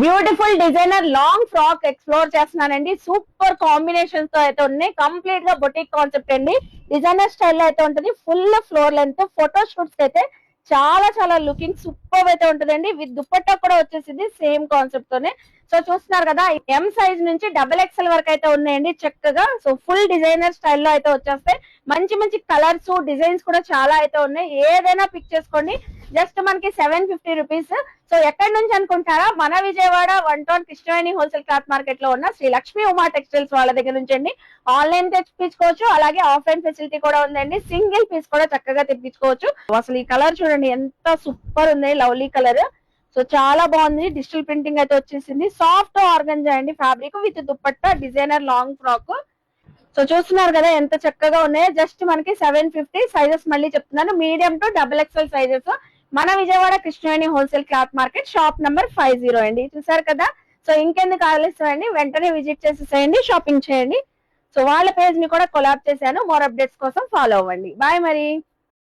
Beautiful designer long frock explore చేస్తున్నానండి. Super combinations తో అయితే ఉన్నాయి. కంప్లీట్ గా బొటిక్ కాన్సెప్ట్ అండి. డిజైనర్ స్టైల్ అయితే ఉంటుంది. Full floor length photo shoots అయితే చాలా చాలా లుకింగ్ సూపర్ అయితే ఉంటుందండి. విత్ దుపట్టా కూడా వచ్చేసింది సేమ్ కాన్సెప్ట్ తోనే. సో చూస్తున్నారు కదా, ఎం సైజ్ నుంచి డబుల్ ఎక్స్ఎల్ వరకు అయితే ఉన్నాయండి చక్కగా. సో ఫుల్ డిజైనర్ స్టైల్లో అయితే వచ్చేస్తాయి. మంచి మంచి కలర్స్ డిజైన్స్ కూడా చాలా అయితే ఉన్నాయి. ఏదైనా పిక్ చేసుకోండి. జస్ట్ మనకి 750 రూపీస్. సో ఎక్కడి నుంచి అనుకుంటారా, మన Vijayawada 1 town Krishnaveni wholesale cloth market లో ఉన్న శ్రీ లక్ష్మి ఉమా టెక్స్టైల్స్ వాళ్ళ దగ్గర నుంచి అండి. ఆన్లైన్ తెప్పించుకోవచ్చు, అలాగే ఆఫ్లైన్ ఫెసిలిటీ కూడా ఉందండి. సింగిల్ పీస్ కూడా చక్కగా తెప్పించుకోవచ్చు. అసలు ఈ కలర్ చూడండి ఎంత సూపర్ ఉంది, లవ్లీ కలర్. సో చాలా బాగుంది. డిజిటల్ ప్రింటింగ్ అయితే వచ్చేసింది. సాఫ్ట్ ఆర్గంజా అండి fabric with dupatta designer long frock. So చూస్తున్నారు కదా ఎంత చక్కగా ఉన్నాయో. జస్ట్ మనకి 750. సైజెస్ మళ్ళీ చెప్తున్నాను, medium to double XL sizes. మన Vijayawada Krishnaveni wholesale cloth market, shop number 50 అండి. చూసారు కదా. సో ఇంకెందుకు ఆలోచిస్తాయండి, వెంటనే విజిట్ చేసేసేయండి, షాపింగ్ చేయండి. సో వాళ్ళ పేజ్ ని కూడా కొలాబ్ చేశాను. మోర్ అప్డేట్స్ కోసం ఫాలో అవ్వండి. బాయ్ మరి.